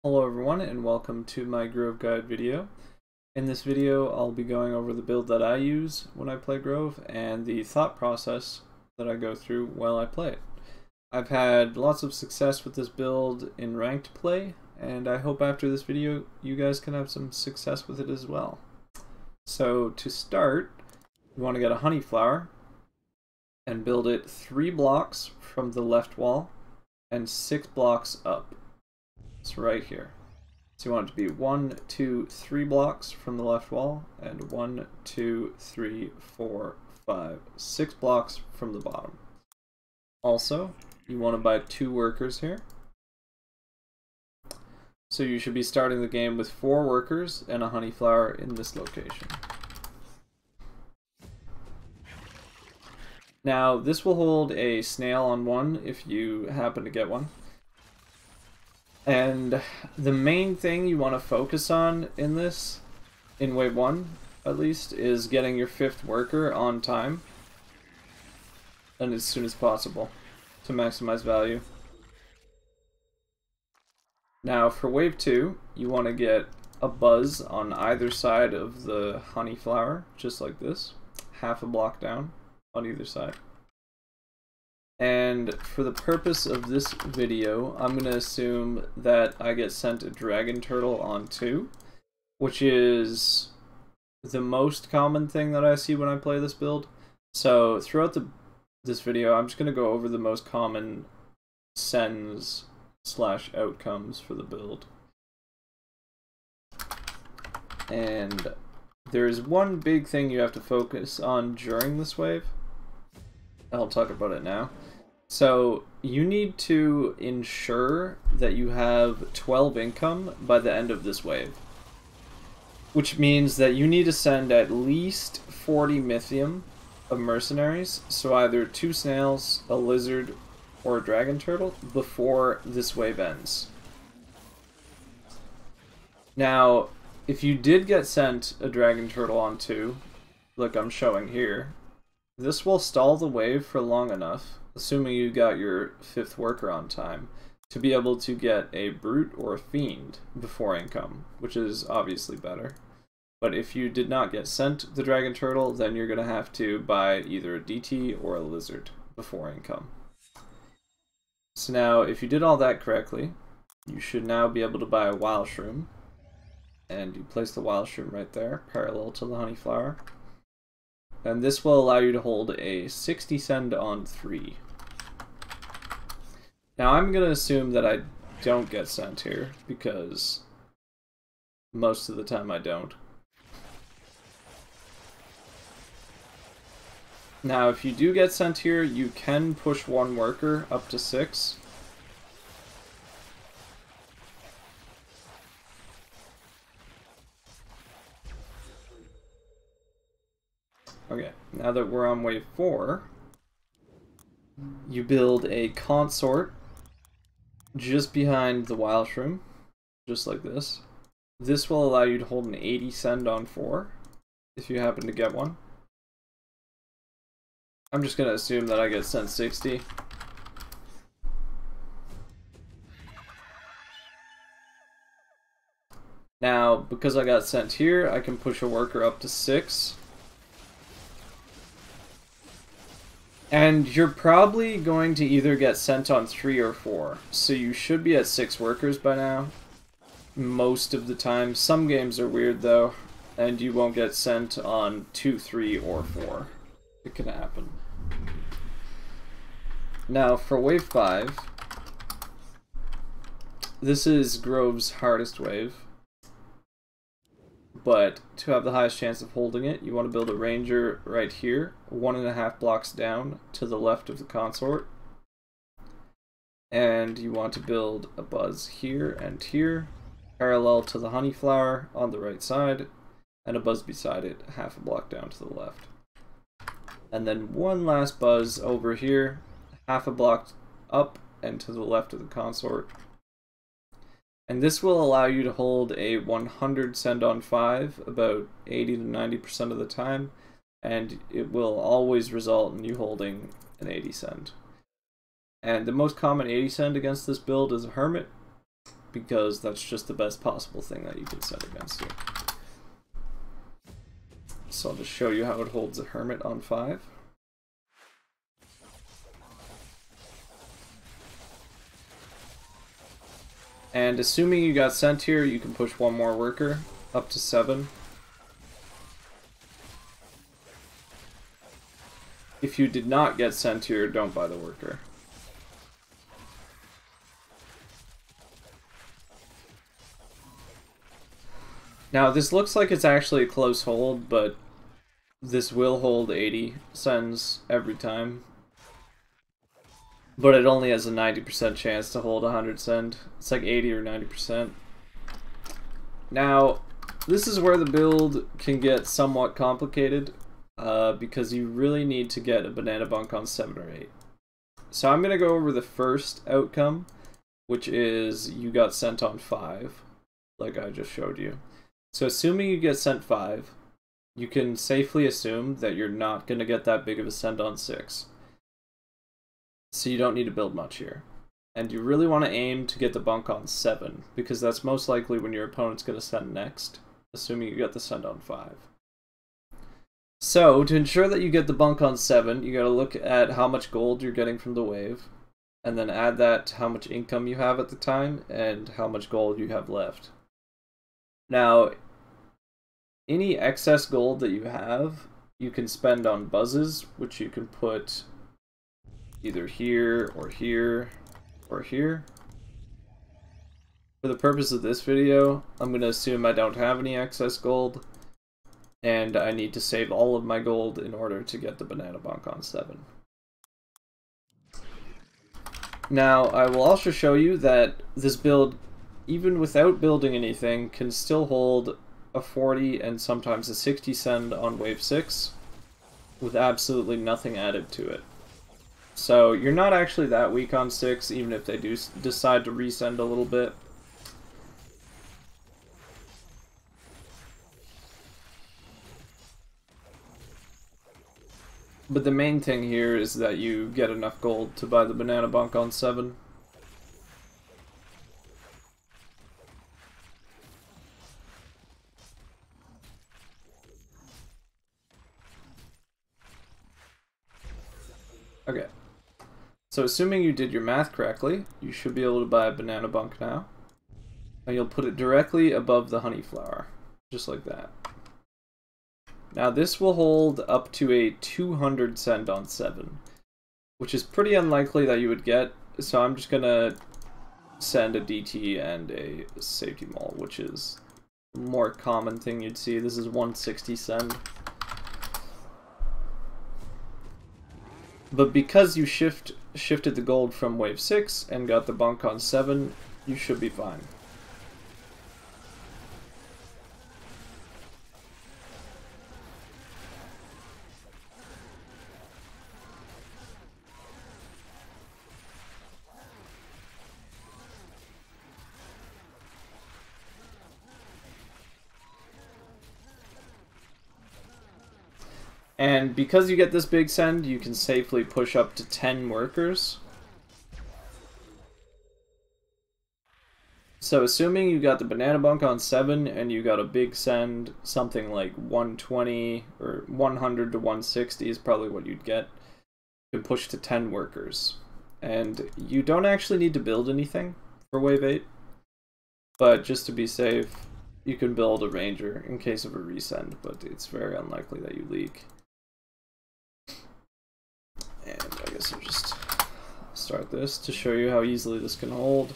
Hello everyone and welcome to my Grove Guide video. In this video I'll be going over the build that I use when I play Grove and the thought process that I go through while I play it. I've had lots of success with this build in ranked play, and I hope after this video you guys can have some success with it as well. So to start, you want to get a honey flower and build it 3 blocks from the left wall and 6 blocks up. It's right here. So you want it to be 1, 2, 3 blocks from the left wall, and 1, 2, 3, 4, 5, 6 blocks from the bottom. Also, you want to buy 2 workers here. So you should be starting the game with 4 workers and a honey flower in this location. Now, this will hold a snail on 1 if you happen to get one. And the main thing you want to focus on in this, in wave 1 at least, is getting your 5th worker on time and as soon as possible to maximize value. Now for wave 2, you want to get a buzz on either side of the honey flower, just like this, half a block down on either side. And for the purpose of this video, I'm going to assume that I get sent a dragon turtle on 2, which is the most common thing that I see when I play this build. So throughout this video, I'm just going to go over the most common sends / outcomes for the build. And there's one big thing you have to focus on during this wave. I'll talk about it now. So you need to ensure that you have 12 income by the end of this wave, which means that you need to send at least 40 mythium of mercenaries, so either 2 snails, a lizard, or a dragon turtle, before this wave ends. Now, if you did get sent a dragon turtle on 2, like I'm showing here, this will stall the wave for long enough, assuming you got your 5th worker on time, to be able to get a brute or a fiend before income, which is obviously better. But if you did not get sent the dragon turtle, then you're going to have to buy either a DT or a lizard before income. So now, if you did all that correctly, you should now be able to buy a wild shroom, and you place the wild shroom right there, parallel to the honey flower. And this will allow you to hold a 60 send on 3. Now I'm going to assume that I don't get sent here, because most of the time I don't. Now if you do get sent here, you can push 1 worker up to 6. Okay, now that we're on wave 4, you build a consort just behind the wild shroom, just like this. This will allow you to hold an 80 send on 4, if you happen to get one. I'm just going to assume that I get sent 60. Now, because I got sent here, I can push a worker up to 6. And you're probably going to either get sent on 3 or 4, so you should be at 6 workers by now, most of the time. Some games are weird though, and you won't get sent on 2, 3, or 4. It can happen. Now for wave 5, this is Grove's hardest wave. But to have the highest chance of holding it, you want to build a ranger right here, 1.5 blocks down to the left of the consort. And you want to build a buzz here and here, parallel to the honey flower on the right side, and a buzz beside it, half a block down to the left. And then one last buzz over here, half a block up and to the left of the consort. And this will allow you to hold a 100 send on 5 about 80 to 90% of the time, and it will always result in you holding an 80 send. And the most common 80 send against this build is a hermit, because that's just the best possible thing that you can set against you. So I'll just show you how it holds a Hermit on 5. And assuming you got sent here, you can push one more worker up to 7. If you did not get sent here, don't buy the worker. Now, this looks like it's actually a close hold, but this will hold 80 sends every time. But it only has a 90% chance to hold 100 send. It's like 80 or 90%. Now, this is where the build can get somewhat complicated, because you really need to get a banana bunk on 7 or 8. So I'm going to go over the first outcome, which is you got sent on 5, like I just showed you. So assuming you get sent 5, you can safely assume that you're not going to get that big of a send on 6. So you don't need to build much here. And you really want to aim to get the bunk on 7, because that's most likely when your opponent's going to send next, assuming you get the send on 5. So, to ensure that you get the bunk on 7, you got to look at how much gold you're getting from the wave, and then add that to how much income you have at the time, and how much gold you have left. Now, any excess gold that you have, you can spend on buzzes, which you can put either here, or here, or here. For the purpose of this video, I'm going to assume I don't have any excess gold, and I need to save all of my gold in order to get the banana bunk on 7. Now, I will also show you that this build, even without building anything, can still hold a 40 and sometimes a 60 send on wave 6 with absolutely nothing added to it. So you're not actually that weak on 6, even if they do decide to resend a little bit. But the main thing here is that you get enough gold to buy the banana bunk on 7. Okay. So assuming you did your math correctly, you should be able to buy a banana bunk now. And you'll put it directly above the honey flower, just like that. Now this will hold up to a 200 send on 7, which is pretty unlikely that you would get, so I'm just gonna send a DT and a safety mole, which is a more common thing you'd see. This is 160 send. But because you shifted the gold from wave 6 and got the bunk on 7, you should be fine. And because you get this big send, you can safely push up to 10 workers. So assuming you got the banana bunk on 7 and you got a big send, something like 120 or 100 to 160 is probably what you'd get. You can push to 10 workers. And you don't actually need to build anything for wave 8. But just to be safe, you can build a ranger in case of a resend, but it's very unlikely that you leak. And I guess I'll just start this to show you how easily this can hold.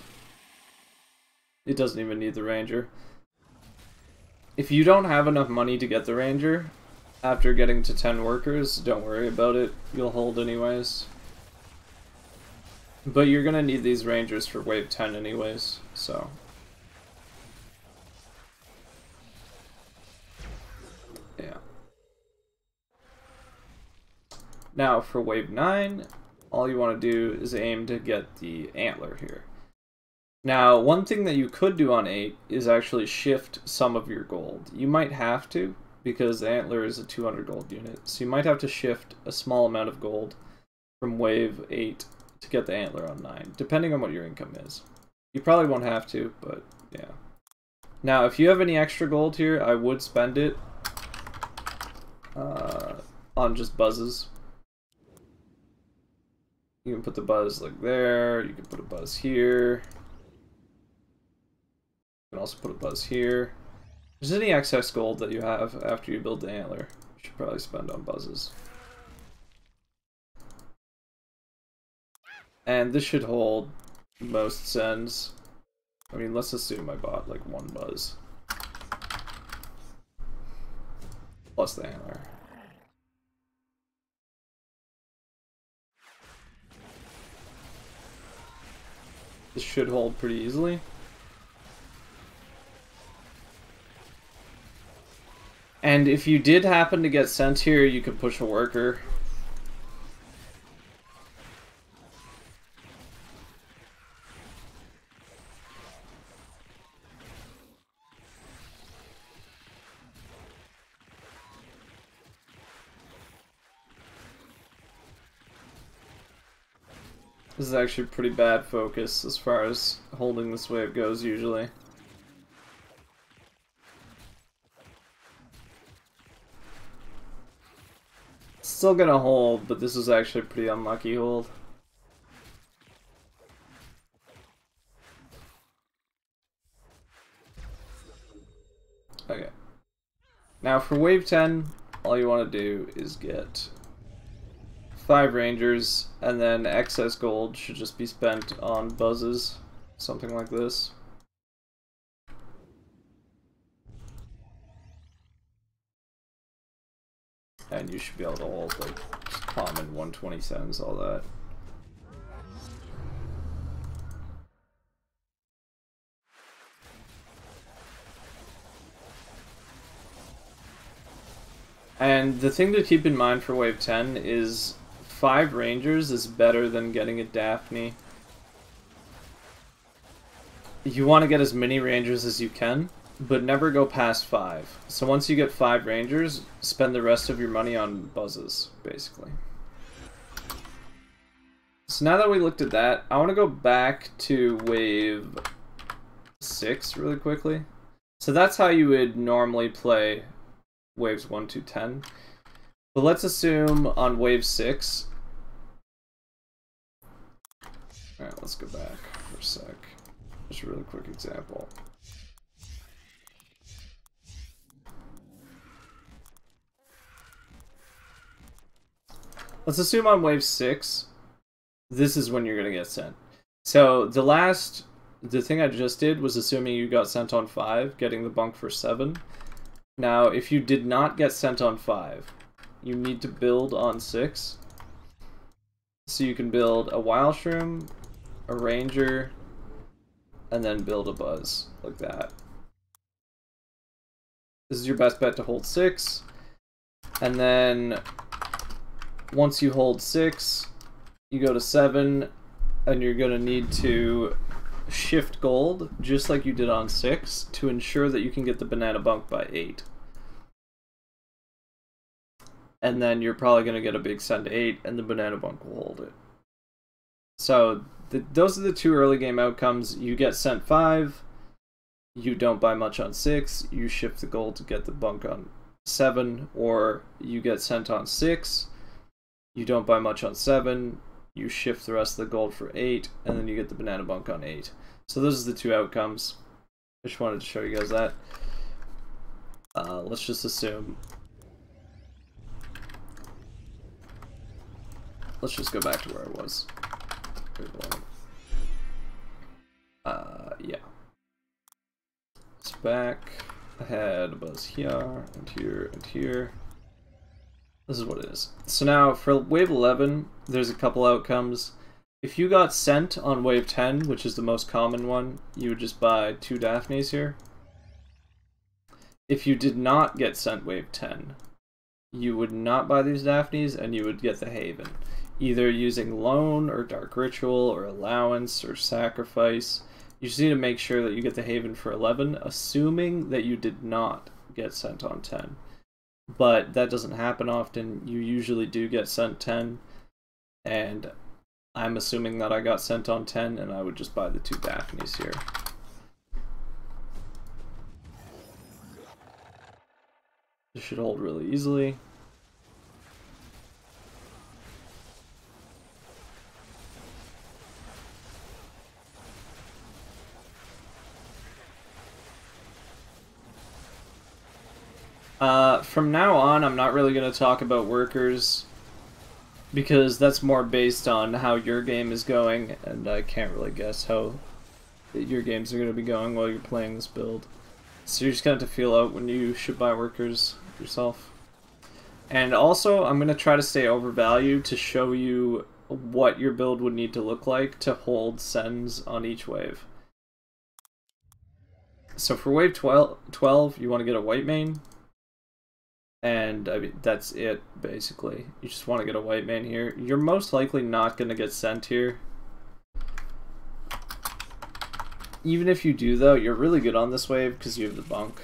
It doesn't even need the ranger. If you don't have enough money to get the ranger, after getting to 10 workers, don't worry about it. You'll hold anyways. But you're gonna need these rangers for wave 10 anyways, so. Yeah. Now for wave 9, all you want to do is aim to get the antler here. Now, one thing that you could do on 8 is actually shift some of your gold. You might have to, because the antler is a 200 gold unit, so you might have to shift a small amount of gold from wave 8 to get the antler on 9, depending on what your income is. You probably won't have to, but yeah. Now, if you have any extra gold here, I would spend it on just buzzes. You can put the buzz like there, you can put a buzz here. You can also put a buzz here. If there's any excess gold that you have after you build the antler, you should probably spend on buzzes. And this should hold most sends. I mean, let's assume I bought like one buzz. Plus the antler. This should hold pretty easily. And if you did happen to get sent here, you could push a worker. This is actually pretty bad focus as far as holding this wave goes usually. Still gonna hold, but this is actually a pretty unlucky hold. Okay. Now for wave 10, all you want to do is get 5 rangers, and then excess gold should just be spent on buzzes, something like this. And you should be able to hold like just common 120 cents, all that. And the thing to keep in mind for wave 10 is 5 rangers is better than getting a Daphne. You want to get as many rangers as you can, but never go past 5. So once you get 5 rangers, spend the rest of your money on buzzes, basically. So now that we looked at that, I want to go back to wave 6 really quickly. So that's how you would normally play waves 1 to 10. But let's assume on wave 6. Alright, let's go back for a sec. Just a really quick example. Let's assume on wave 6, this is when you're going to get sent. So the thing I just did was assuming you got sent on 5, getting the bunk for 7. Now, if you did not get sent on 5, you need to build on 6. So you can build a wild shroom, a ranger, and then build a buzz, like that. This is your best bet to hold 6. And then once you hold 6, you go to 7, and you're going to need to shift gold, just like you did on 6, to ensure that you can get the banana bunk by 8. And then you're probably going to get a big send to 8, and the banana bunk will hold it. So those are the 2 early game outcomes. You get sent 5, you don't buy much on 6, you shift the gold to get the bunk on 7, or you get sent on 6, you don't buy much on 7, you shift the rest of the gold for 8, and then you get the banana bunk on 8. So those are the 2 outcomes. I just wanted to show you guys that. Let's just assume. Let's just go back to where I was. Yeah. It's back. I had a buzz here, and here, and here. This is what it is. So now, for wave 11, there's a couple outcomes. If you got sent on wave 10, which is the most common one, you would just buy 2 Daphnes here. If you did not get sent wave 10, you would not buy these Daphnes, and you would get the Haven. Either using Loan, or Dark Ritual, or Allowance, or Sacrifice. You just need to make sure that you get the Haven for 11, assuming that you did not get sent on 10. But that doesn't happen often. You usually do get sent 10, and I'm assuming that I got sent on 10, and I would just buy the 2 Daphnes here. This should hold really easily. From now on, I'm not really going to talk about workers, because that's more based on how your game is going, and I can't really guess how your games are going to be going while you're playing this build. So you're just going to have to feel out when you should buy workers yourself. And also, I'm going to try to stay overvalued to show you what your build would need to look like to hold sends on each wave. So for wave 12, you want to get a white main. And I mean, that's it, basically. You just want to get a white main here. You're most likely not going to get sent here. Even if you do, though, you're really good on this wave because you have the bunk.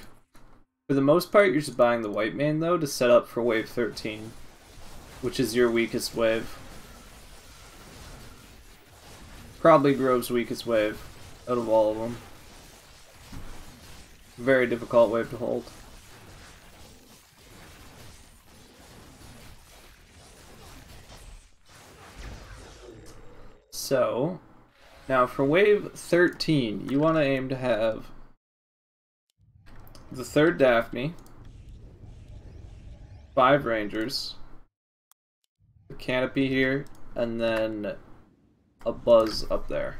For the most part, you're just buying the white main, though, to set up for wave 13, which is your weakest wave. Probably Grove's weakest wave out of all of them. Very difficult wave to hold. So, now for wave 13, you want to aim to have the 3rd Daphne, 5 Rangers, the canopy here, and then a Buzz up there.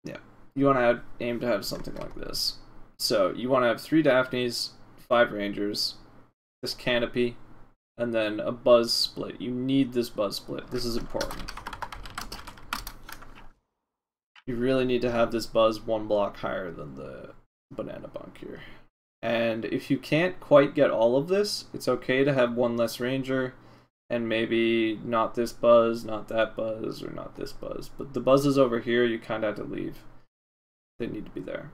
Yeah, you want to aim to have something like this. So, you want to have 3 Daphnes, 5 Rangers, this canopy, and then a Buzz split. You need this Buzz split. This is important. You really need to have this Buzz 1 block higher than the banana bunk here. And if you can't quite get all of this, it's okay to have 1 less Ranger, and maybe not this Buzz, not that Buzz, or not this Buzz. But the Buzzes over here, you kind of have to leave. They need to be there.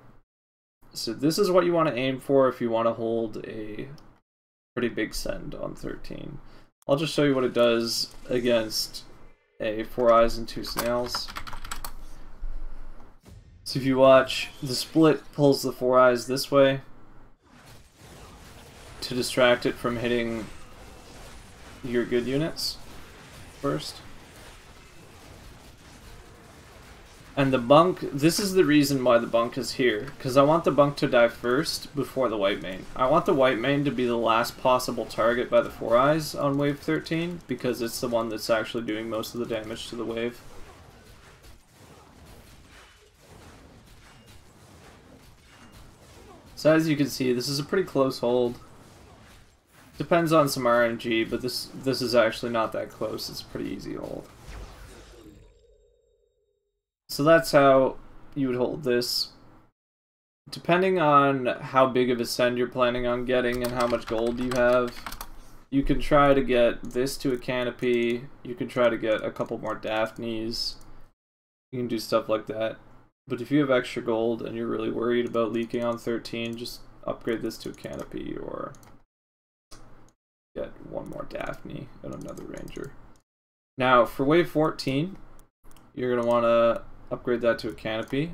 So this is what you want to aim for if you want to hold a pretty big send on 13. I'll just show you what it does against a 4 Eyes and 2 Snails. So if you watch, the split pulls the 4 Eyes this way to distract it from hitting your good units first. And the bunk, this is the reason why the bunk is here, because I want the bunk to die first before the white main. I want the white main to be the last possible target by the 4 Eyes on wave 13, because it's the one that's actually doing most of the damage to the wave. So as you can see, this is a pretty close hold. Depends on some RNG, but this is actually not that close. It's a pretty easy hold. So that's how you would hold this. Depending on how big of a send you're planning on getting and how much gold you have, you can try to get this to a canopy, you can try to get a couple more Daphnes, you can do stuff like that. But if you have extra gold and you're really worried about leaking on 13, just upgrade this to a canopy or get 1 more Daphne and another Ranger. Now for wave 14, you're going to want to upgrade that to a canopy.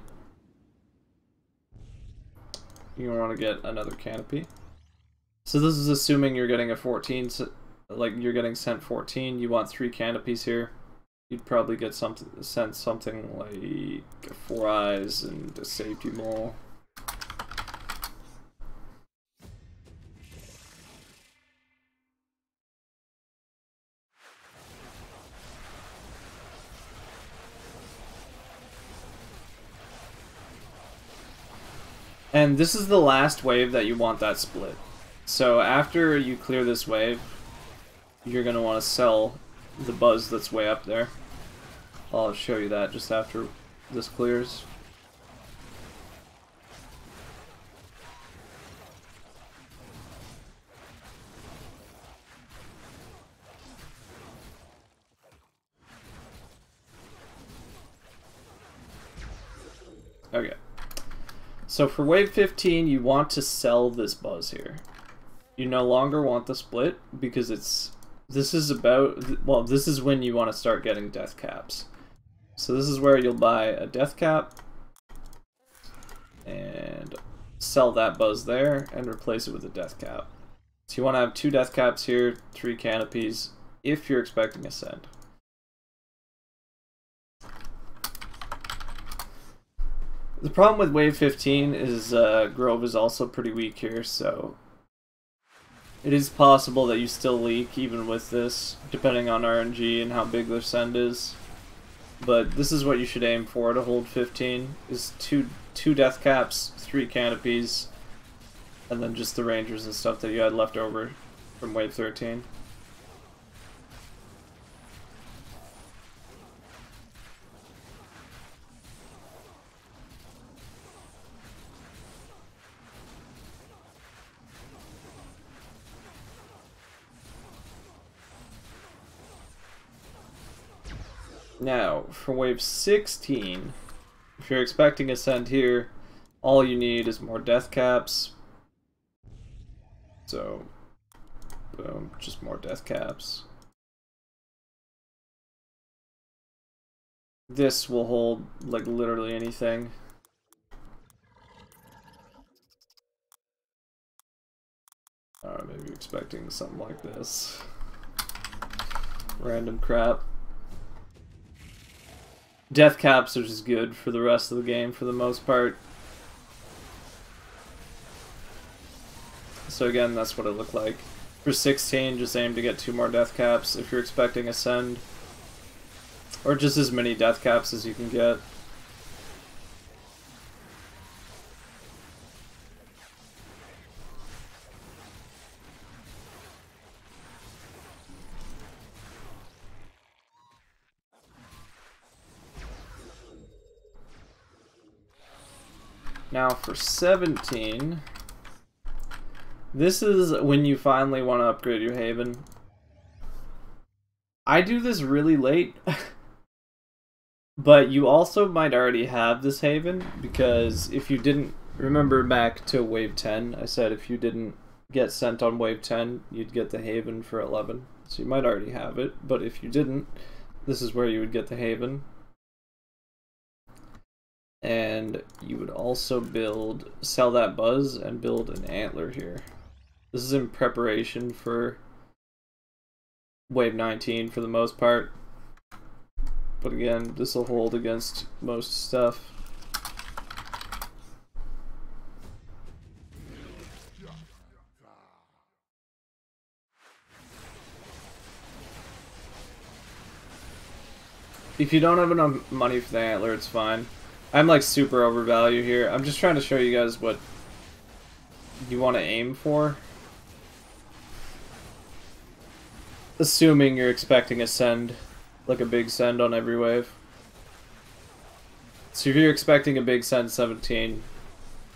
You want to get another canopy. So this is assuming you're getting a 14, like you're getting sent 14. You want 3 canopies here. You'd probably get sent something like 4 Eyes and a safety mole. And this is the last wave that you want that split. So after you clear this wave, you're going to want to sell the Buzz that's way up there. I'll show you that just after this clears. Okay. So for wave 15, you want to sell this Buzz here. you no longer want the split because this is when you want to start getting death caps. So this is where you'll buy a death cap and sell that buzz there and replace it with a death cap. So you want to have 2 death caps here, 3 canopies, if you're expecting a send. The problem with wave 15 is Grove is also pretty weak here, so it is possible that you still leak even with this, depending on RNG and how big their send is. But this is what you should aim for to hold 15, is two death caps, 3 canopies, and then just the rangers and stuff that you had left over from wave 13. Now, for wave 16, if you're expecting a send here, all you need is more death caps. So, boom, just more death caps. This will hold, like, literally anything. Maybe you're expecting something like this. Random crap. Death caps are just good for the rest of the game for the most part. So again, that's what it looked like. For 16, just aim to get 2 more death caps if you're expecting a send. Or just as many death caps as you can get. Now for 17, this is when you finally want to upgrade your Haven. I do this really late, but you also might already have this Haven, because if you didn't, remember back to wave 10, I said if you didn't get sent on wave 10, you'd get the Haven for 11. So you might already have it, but if you didn't, this is where you would get the Haven. And you would also sell that buzz and build an antler here. This is in preparation for wave 19 for the most part. But again, this will hold against most stuff. If you don't have enough money for the antler, it's fine. I'm like super overvalued here. I'm just trying to show you guys what you want to aim for. Assuming you're expecting a send, like a big send on every wave. So if you're expecting a big send 17,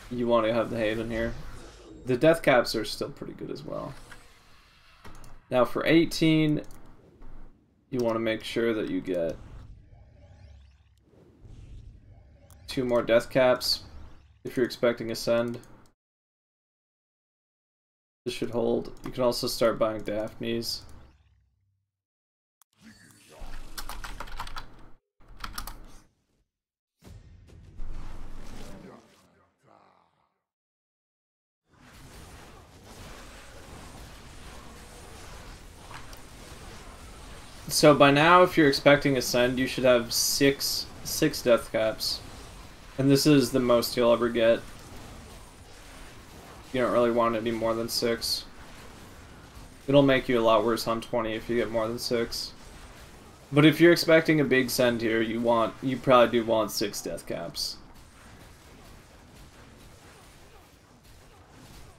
you want to have the Haven here. The death caps are still pretty good as well. Now for 18, you want to make sure that you get 2 more death caps if you're expecting a send. This should hold. You can also start buying Daphnes. So by now, if you're expecting a send, you should have six death caps. And this is the most you'll ever get. You don't really want any more than 6. It'll make you a lot worse on 20 if you get more than 6. But if you're expecting a big send here, you probably do want 6 death caps.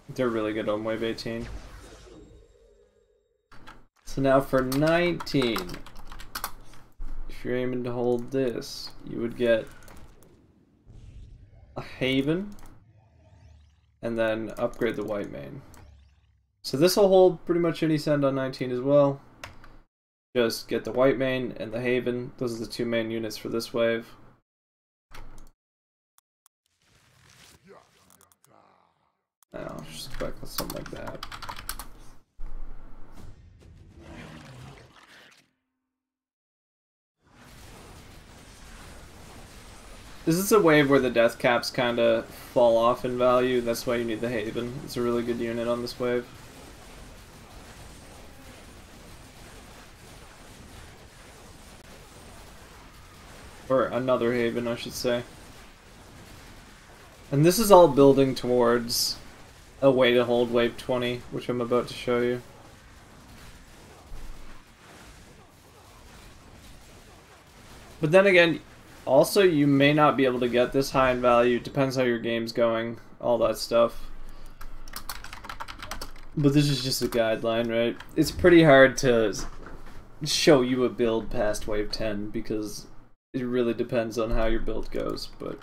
They're really good on wave 18. So now for 19, if you're aiming to hold this, you would get a Haven, and then upgrade the white main. So this will hold pretty much any send on 19 as well. Just get the white main and the Haven. Those are the 2 main units for this wave. Now, just expect something like that. This is a wave where the death caps kind of fall off in value. That's why you need the Haven. It's a really good unit on this wave. Or another Haven, I should say. And this is all building towards a way to hold wave 20, which I'm about to show you. But then again, also you may not be able to get this high in value. Depends how your game's going, all that stuff. But this is just a guideline, right? It's pretty hard to show you a build past wave 10 because it really depends on how your build goes. But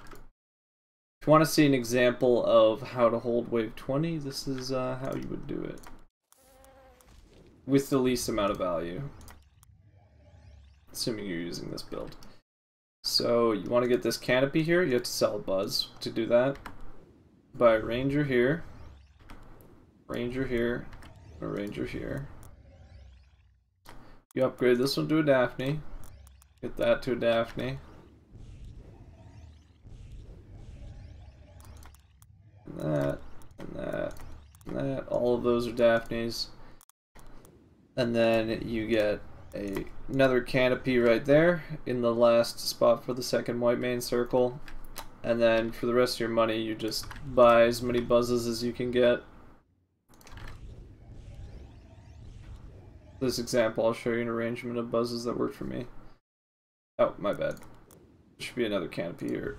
if you want to see an example of how to hold wave 20, this is how you would do it. With the least amount of value. Assuming you're using this build. So you want to get this canopy here, you have to sell a buzz to do that. Buy a ranger here, ranger here, a ranger here. You upgrade this one to a Daphne, get that to a Daphne. And that, and that, and that. All of those are Daphnes. And then you get another canopy right there in the last spot for the second white main circle. And then for the rest of your money, you just buy as many buzzes as you can get. This example, I'll show you an arrangement of buzzes that worked for me. Oh, my bad. There should be another canopy here.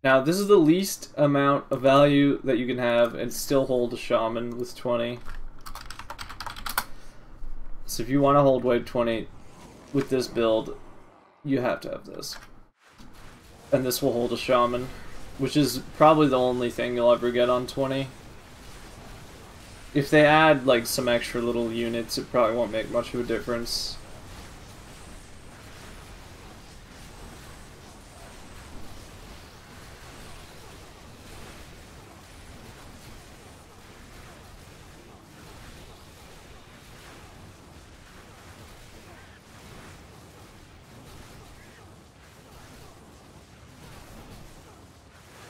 Now, this is the least amount of value that you can have and still hold a shaman with 20. So if you want to hold wave 20 with this build, you have to have this. And this will hold a shaman, which is probably the only thing you'll ever get on 20. If they add like some extra little units, it probably won't make much of a difference.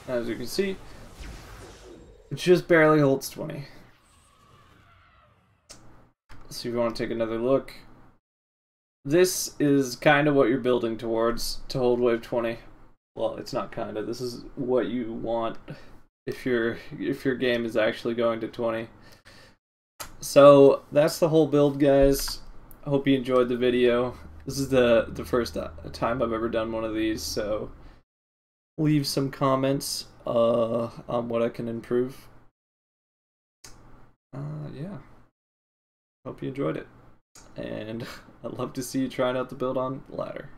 As you can see, it just barely holds 20. So if you want to take another look, this is kind of what you're building towards to hold wave 20. Well, it's not kind of. This is what you want if your game is actually going to 20. So that's the whole build, guys. I hope you enjoyed the video. This is the first time I've ever done one of these, so leave some comments on what I can improve. Yeah. Hope you enjoyed it. And I'd love to see you trying out the build on ladder.